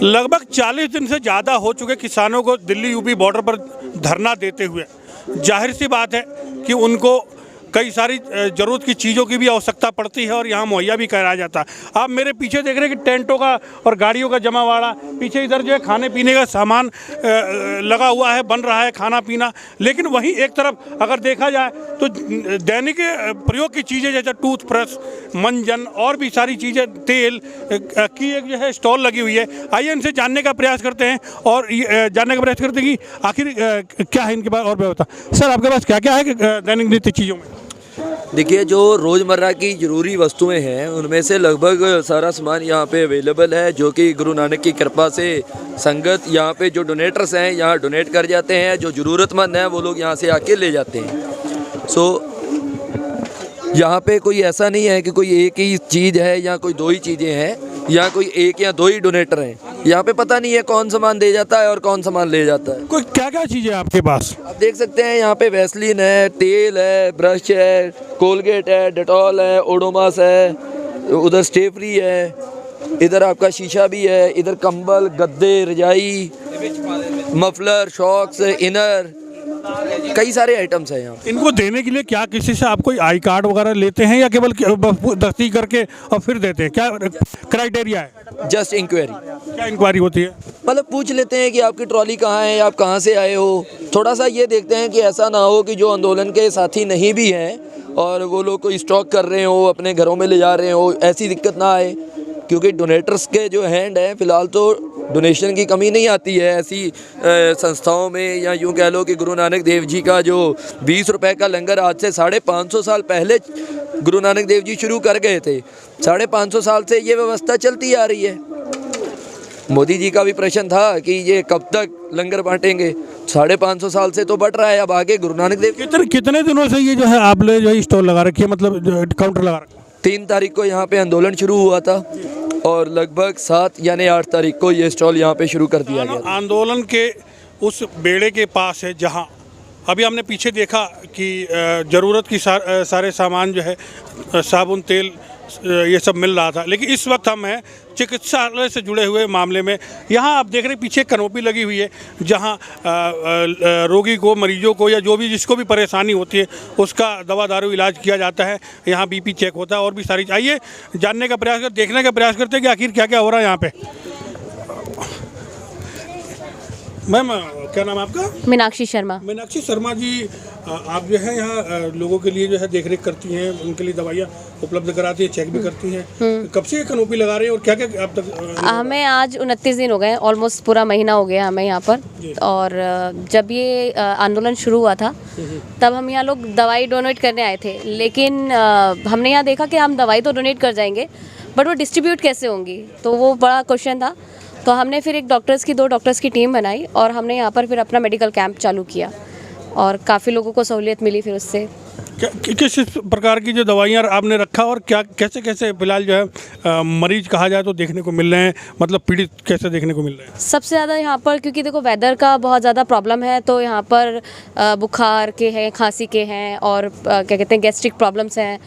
लगभग 40 दिन से ज़्यादा हो चुके किसानों को दिल्ली यूपी बॉर्डर पर धरना देते हुए। जाहिर सी बात है कि उनको कई सारी ज़रूरत की चीज़ों की भी आवश्यकता पड़ती है और यहाँ मुहैया भी कराया जाता है। आप मेरे पीछे देख रहे हैं कि टेंटों का और गाड़ियों का जमावाड़ा, पीछे इधर जो है खाने पीने का सामान लगा हुआ है, बन रहा है खाना पीना। लेकिन वहीं एक तरफ अगर देखा जाए तो दैनिक प्रयोग की चीज़ें जैसे टूथब्रश, मंजन और भी सारी चीज़ें, तेल की एक जो है स्टॉल लगी हुई है। आइए इनसे जानने का प्रयास करते हैं और जानने का प्रयास करते हैं कि आखिर क्या है इनके पास और व्यवस्था। सर, आपके पास क्या क्या है दैनिक नित्य चीज़ों में? देखिए, जो रोज़मर्रा की ज़रूरी वस्तुएं हैं उनमें से लगभग सारा सामान यहाँ पे अवेलेबल है, जो कि गुरु नानक की कृपा से संगत यहाँ पे जो डोनेटर्स हैं यहाँ डोनेट कर जाते हैं। जो ज़रूरतमंद हैं वो लोग यहाँ से आके ले जाते हैं। यहाँ पे कोई ऐसा नहीं है कि कोई एक ही चीज़ है या कोई दो ही चीज़ें हैं, या कोई एक या दो ही डोनेटर हैं। यहाँ पे पता नहीं है कौन सामान दे जाता है और कौन सामान ले जाता है। कोई क्या क्या चीज़ें आपके पास? आप देख सकते हैं यहाँ पे वैसलीन है, तेल है, ब्रश है, कोलगेट है, डेटॉल है, ओडोमॉस है, उधर स्टेफ्री है, इधर आपका शीशा भी है, इधर कंबल, गद्दे, रजाई, मफलर, शॉक्स, इनर, कई सारे आइटम्स हैं यहाँ। इनको देने के लिए क्या किसी से आप कोई आई कार्ड वगैरह लेते हैं या केवल दस्ती करके और फिर देते हैं? क्या क्राइटेरिया है? Just inquiry. क्या इंक्वायरी होती है? मतलब पूछ लेते हैं कि आपकी ट्रॉली कहाँ है, आप कहाँ से आए हो। थोड़ा सा ये देखते हैं कि ऐसा ना हो कि जो आंदोलन के साथी नहीं भी हैं और वो लोग कोई स्टॉक कर रहे हो, अपने घरों में ले जा रहे हो, ऐसी दिक्कत ना आए। क्योंकि डोनेटर्स के जो हैंड हैं फ़िलहाल तो डोनेशन की कमी नहीं आती है ऐसी संस्थाओं में, या यूँ कह लो कि गुरु नानक देव जी का जो 20 रुपए का लंगर आज से 550 साल पहले गुरु नानक देव जी शुरू कर गए थे। 550 साल से ये व्यवस्था चलती आ रही है। मोदी जी का भी प्रश्न था कि ये कब तक लंगर बांटेंगे। 550 साल से तो बढ़ रहा है, अब आगे गुरु नानक देव। कितने दिनों से ये जो है आपने जो स्टॉल लगा रखी है, मतलब काउंटर लगा रखा है? 3 तारीख को यहाँ पे आंदोलन शुरू हुआ था और लगभग 7 यानी 8 तारीख को ये स्टॉल यहाँ पे शुरू कर दिया गया। आंदोलन के उस बेड़े के पास है जहाँ अभी हमने पीछे देखा कि ज़रूरत की सारे सामान जो है, साबुन, तेल, ये सब मिल रहा था। लेकिन इस वक्त हम हैं चिकित्सालय से जुड़े हुए मामले में। यहाँ आप देख रहे हैं पीछे कनोपी लगी हुई है जहाँ रोगी को, मरीजों को या जो भी जिसको भी परेशानी होती है उसका दवा दारू इलाज किया जाता है। यहाँ बीपी चेक होता है और भी सारी। आइए जानने का प्रयास करते, देखने का प्रयास करते हैं कि आखिर क्या क्या हो रहा है यहाँ पे। मैम, क्या नाम है आपका? मीनाक्षी शर्मा। मीनाक्षी शर्मा जी, आप जो है यहाँ लोगों के लिए जो है देखरेख करती हैं, उनके लिए दवाइयाँ उपलब्ध कराती हैं, चेक भी करती हैं। कब से ये कनोपी लगा रहे हैं और क्या क्या अब तक? हमें आज 29 दिन हो गए, ऑलमोस्ट पूरा महीना हो गया हमें यहाँ पर। और जब ये आंदोलन शुरू हुआ था तब हम यहाँ लोग दवाई डोनेट करने आए थे। लेकिन हमने यहाँ देखा कि हम दवाई तो डोनेट कर जाएंगे बट वो डिस्ट्रीब्यूट कैसे होंगी, तो वो बड़ा क्वेश्चन था। तो हमने फिर 2 डॉक्टर्स की टीम बनाई और हमने यहाँ पर फिर अपना मेडिकल कैंप चालू किया और काफ़ी लोगों को सहूलियत मिली फिर उससे। किस प्रकार की जो दवाइयाँ आपने रखा और क्या कैसे कैसे फिलहाल जो है मरीज कहा जाए तो देखने को मिल रहे हैं, मतलब पीड़ित कैसे देखने को मिल रहे हैं? सबसे ज़्यादा यहाँ पर क्योंकि देखो वेदर का बहुत ज़्यादा प्रॉब्लम है, तो यहाँ पर बुखार के हैं, खांसी के हैं और क्या कहते हैं गैस्ट्रिक प्रॉब्लम्स हैं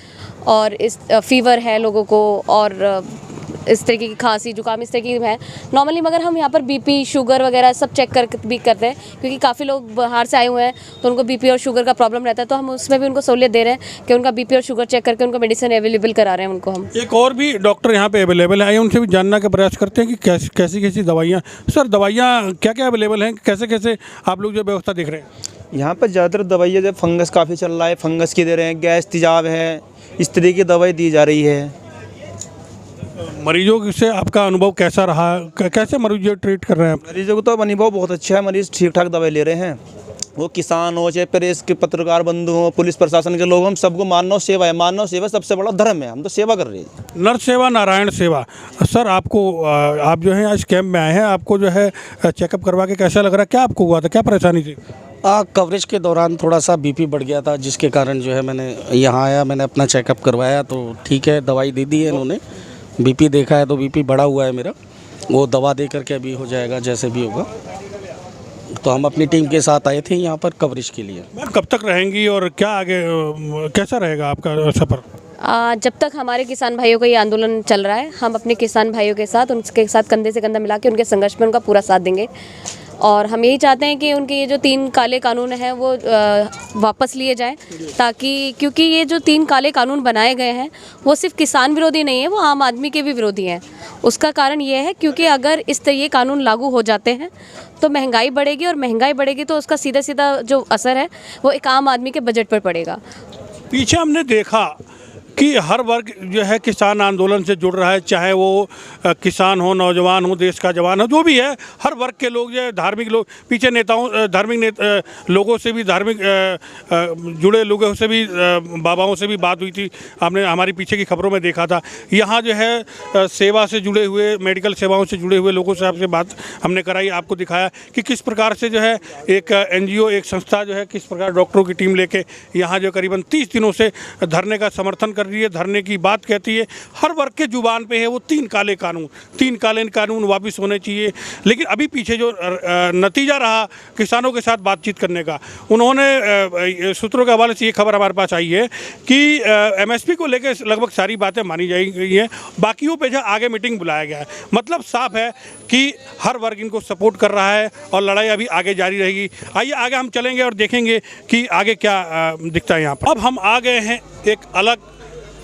और इस फीवर है लोगों को और इस तरीके की खांसी जुकाम इस तरीके की है नॉर्मली। मगर हम यहाँ पर बीपी शुगर वगैरह सब चेक कर भी करते हैं क्योंकि काफ़ी लोग बाहर से आए हुए हैं तो उनको बीपी और शुगर का प्रॉब्लम रहता है, तो हम उसमें भी उनको सहूलियत दे रहे हैं कि उनका बीपी और शुगर चेक करके उनको मेडिसिन अवेलेबल करा रहे हैं उनको हम। एक और भी डॉक्टर यहाँ पे अवेलेबल है, उनसे भी जानने का प्रयास करते हैं कि कैसी कैसी दवाइयाँ। सर, दवाइयाँ क्या क्या अवेलेबल हैं, कैसे कैसे आप लोग जो व्यवस्था देख रहे हैं? यहाँ पर ज़्यादातर दवाइयाँ जब फंगस काफ़ी चल रहा है, फंगस की दे रहे हैं, गैस तेजाब है, इस तरीके की दवाई दी जा रही है। मरीजों से आपका अनुभव कैसा रहा, कैसे मरीजों ट्रीट कर रहे हैं? मरीजों को तो अनुभव बहुत अच्छा है, मरीज़ ठीक ठाक दवाई ले रहे हैं। वो किसान हो चाहे प्रेस के पत्रकार बंधु हो, पुलिस प्रशासन के लोग, हम सबको मानव सेवा है। मानव सेवा सबसे बड़ा धर्म है, हम तो सेवा कर रहे हैं। नर सेवा नारायण सेवा। सर, आपको आप जो है आज कैंप में आए हैं, आपको जो है चेकअप करवा के कैसा लग रहा है? क्या आपको हुआ था, क्या परेशानी थी? कवरेज के दौरान थोड़ा सा बीपी बढ़ गया था, जिसके कारण जो है मैंने यहाँ आया, मैंने अपना चेकअप करवाया तो ठीक है, दवाई दे दी है इन्होंने। बीपी देखा है तो बीपी बढ़ा हुआ है मेरा, वो दवा दे करके अभी हो जाएगा जैसे भी होगा। तो हम अपनी टीम के साथ आए थे यहाँ पर कवरेज के लिए। मैम, कब तक रहेंगी और क्या आगे कैसा रहेगा आपका सफ़र? जब तक हमारे किसान भाइयों का ये आंदोलन चल रहा है, हम अपने किसान भाइयों के साथ, उनके साथ कंधे से कंधा मिला के उनके संघर्ष में उनका पूरा साथ देंगे। और हम यही चाहते हैं कि उनके ये जो 3 काले कानून हैं वो वापस लिए जाएं, ताकि क्योंकि ये जो 3 काले कानून बनाए गए हैं वो सिर्फ किसान विरोधी नहीं है, वो आम आदमी के भी विरोधी हैं। उसका कारण ये है क्योंकि अगर ये कानून लागू हो जाते हैं तो महंगाई बढ़ेगी, और महंगाई बढ़ेगी तो उसका सीधा सीधा जो असर है वो एक आम आदमी के बजट पर पड़ेगा। पीछे हमने देखा कि हर वर्ग जो है किसान आंदोलन से जुड़ रहा है, चाहे वो किसान हो, नौजवान हो, देश का जवान हो, जो भी है, हर वर्ग के लोग जो है, धार्मिक लोग, पीछे नेताओं, धार्मिक लोगों से भी, धार्मिक जुड़े लोगों से भी, बाबाओं से भी बात हुई थी। आपने हमारी पीछे की खबरों में देखा था। यहाँ जो है सेवा से जुड़े हुए, मेडिकल सेवाओं से जुड़े हुए लोगों से आपसे बात हमने कराई, आपको दिखाया कि किस प्रकार से जो है एक NGO, एक संस्था जो है किस प्रकार डॉक्टरों की टीम लेके यहाँ जो करीबन 30 दिनों से धरने का समर्थन कर रही है, धरने की बात कहती है। हर वर्ग के जुबान पे है वो 3 काले कानून वापस होने चाहिए। लेकिन अभी पीछे जो नतीजा रहा किसानों के साथ बातचीत करने का, उन्होंने सूत्रों के हवाले से ये खबर हमारे पास आई है कि MSP को लेकर लगभग सारी बातें मानी जा गई हैं, बाकियों पे जो आगे मीटिंग बुलाया गया है। मतलब साफ है कि हर वर्ग इनको सपोर्ट कर रहा है और लड़ाई अभी आगे जारी रहेगी। आइए आगे हम चलेंगे और देखेंगे कि आगे क्या दिखता है यहाँ पर। अब हम आ गए हैं एक अलग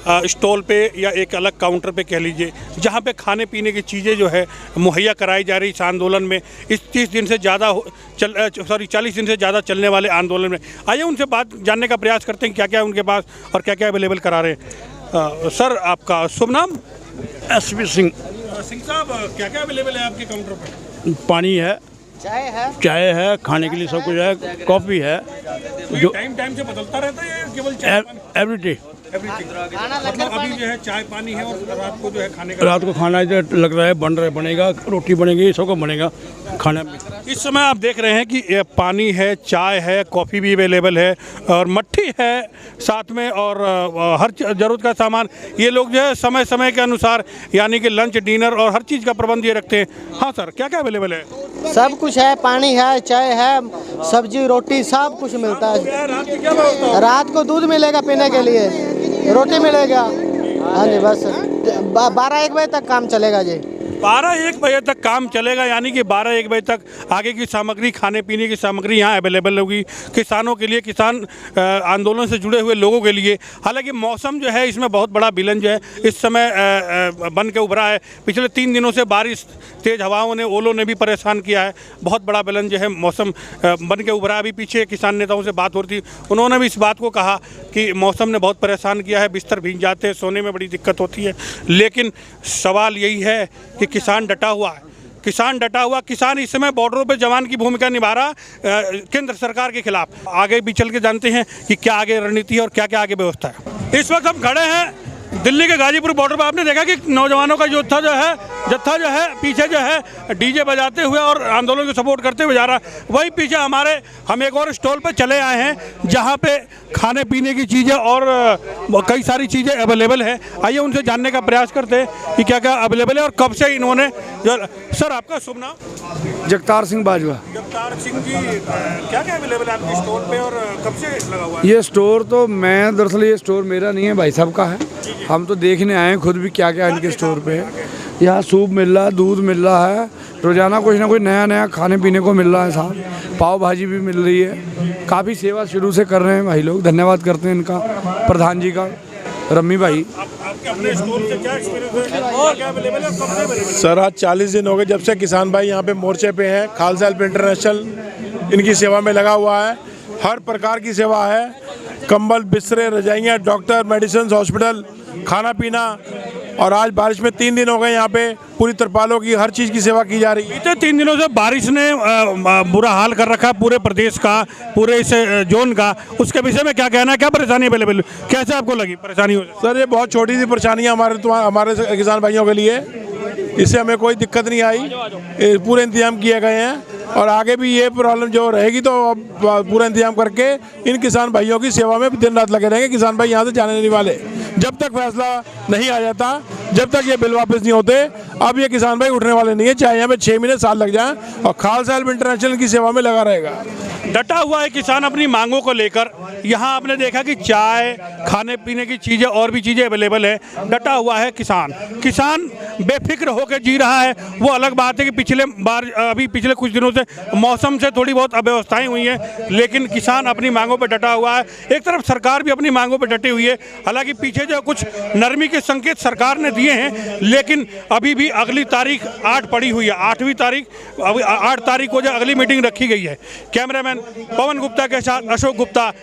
स्टॉल पे या एक अलग काउंटर पे कह लीजिए, जहाँ पे खाने पीने की चीज़ें जो है मुहैया कराई जा रही इस आंदोलन में, इस 40 दिन से ज़्यादा चलने वाले आंदोलन में। आइए उनसे बात जानने का प्रयास करते हैं क्या क्या उनके पास और क्या क्या अवेलेबल करा रहे हैं। सर, आपका शुभ नाम? SP सिंह। सिंह साहब, क्या क्या अवेलेबल है आपके काउंटर पर? पानी है, चाय है, खाने के लिए सब कुछ है, कॉफ़ी है, जो टाइम से बदलता रहता है या केवल चाय एवरी डे। मतलब अभी जो है चाय पानी है और रात को जो है खाने का, रात को खाना इधर लग रहा है, बन रहा है, बनेगा, रोटी बनेगी, सब कुछ बनेगा खाना में। इस समय आप देख रहे हैं कि ये पानी है, चाय है, कॉफ़ी भी अवेलेबल है और मट्ठी है साथ में, और हर ज़रूरत का सामान ये लोग जो है समय समय के अनुसार, यानी कि लंच, डिनर और हर चीज़ का प्रबंध ये रखते हैं। हाँ सर, क्या क्या अवेलेबल है? सब कुछ है, पानी है, चाय है, सब्जी, रोटी, सब कुछ मिलता है। रात की क्या व्यवस्था होती है? रात को दूध मिलेगा पीने के लिए, रोटी मिलेगा। हाँ जी, बस 12-1 बजे तक काम चलेगा जी। 12-1 बजे तक काम चलेगा, यानी कि 12-1 बजे तक आगे की सामग्री, खाने पीने की सामग्री यहाँ अवेलेबल होगी किसानों के लिए, किसान आंदोलन से जुड़े हुए लोगों के लिए। हालांकि मौसम जो है इसमें बहुत बड़ा विलन जो है इस समय बन के उभरा है। पिछले 3 दिनों से बारिश, तेज़ हवाओं ने, ओलों ने भी परेशान किया है। बहुत बड़ा विलन जो है मौसम बन के उभरा। अभी पीछे किसान नेताओं से बात हो रही थी, उन्होंने भी इस बात को कहा कि मौसम ने बहुत परेशान किया है, बिस्तर भीग जाते हैं, सोने में बड़ी दिक्कत होती है। लेकिन सवाल यही है कि किसान डटा हुआ है, किसान इस समय बॉर्डरों पे जवान की भूमिका निभा रहा केंद्र सरकार के खिलाफ। आगे भी चल के जानते हैं कि क्या आगे रणनीति है और क्या क्या आगे व्यवस्था है। इस वक्त हम खड़े हैं दिल्ली के गाजीपुर बॉर्डर पर। आपने देखा कि नौजवानों का जत्था जो है पीछे जो है डीजे बजाते हुए और आंदोलन को सपोर्ट करते हुए जा रहा है। वही पीछे हम एक और स्टॉल पर चले आए हैं जहां पे खाने पीने की चीज़ें और कई सारी चीज़ें अवेलेबल है। आइए उनसे जानने का प्रयास करते हैं कि क्या क्या अवेलेबल है और कब से इन्होंने सर, आपका शुभ नाम? जगतार सिंह बाजवा। जगतार सिंह जी, क्या क्या अवेलेबल है आपके स्टोर पे और कब से लगा हुआ है? ये स्टोर तो दरअसल ये स्टोर मेरा नहीं है, भाई साहब का है। हम तो देखने आए हैं खुद भी क्या क्या इनके स्टोर पे है। यहाँ सूप मिल रहा है, दूध मिल रहा है, रोजाना कुछ ना कुछ नया खाने पीने को मिल रहा है साहब। पाव भाजी भी मिल रही है। काफ़ी सेवा शुरू से कर रहे हैं भाई लोग, धन्यवाद करते हैं इनका, प्रधान जी का, रम्मी भाई। आपके अपने स्टोर से क्या एक्सपीरियंस है, क्या अवेलेबल है, कब से अवेलेबल है? सर, आज 40 दिन हो गए जब से किसान भाई यहाँ पे मोर्चे पे हैं। खालसा हेल्प इंटरनेशनल इनकी सेवा में लगा हुआ है। हर प्रकार की सेवा है, कंबल, बिस्तरे, रजाइयाँ, डॉक्टर, मेडिसिन, हॉस्पिटल, खाना पीना। और आज बारिश में 3 दिन हो गए, यहाँ पे पूरी तरपालों की हर चीज़ की सेवा की जा रही है। बीते 3 दिनों से बारिश ने बुरा हाल कर रखा है पूरे प्रदेश का, पूरे इस जोन का। उसके विषय में क्या कहना है, क्या परेशानी अवेलेबल, कैसे आपको लगी परेशानी? सर, ये बहुत छोटी सी परेशानी है हमारे किसान भाइयों के लिए। इससे हमें कोई दिक्कत नहीं आई, पूरे इंतजाम किए गए हैं और आगे भी ये प्रॉब्लम जो रहेगी तो पूरा इंतजाम करके इन किसान भाइयों की सेवा में दिन रात लगे रहेंगे। किसान भाई यहाँ से जाने नहीं वाले जब तक फैसला नहीं आ जाता, जब तक ये बिल वापस नहीं होते। अब ये किसान भाई उठने वाले नहीं है, चाहे यहाँ पे 6 महीने, साल लग जाए, और खालसा हेल्प इंटरनेशनल की सेवा में लगा रहेगा। डटा हुआ है किसान अपनी मांगों को लेकर। यहाँ आपने देखा कि चाय, खाने पीने की चीज़ें और भी चीज़ें अवेलेबल है। डटा हुआ है किसान बेफिक्र होकर जी रहा है। वो अलग बात है कि पिछले कुछ दिनों से मौसम से थोड़ी बहुत अव्यवस्थाएं हुई हैं, लेकिन किसान अपनी मांगों पर डटा हुआ है। एक तरफ सरकार भी अपनी मांगों पर डटी हुई है। हालांकि पीछे जो कुछ नरमी के संकेत सरकार ने दिए हैं, लेकिन अभी भी अगली तारीख 8 पड़ी हुई है। 8 तारीख को जो अगली मीटिंग रखी गई है। कैमरामैन पवन गुप्ता के साथ अशोक गुप्ता,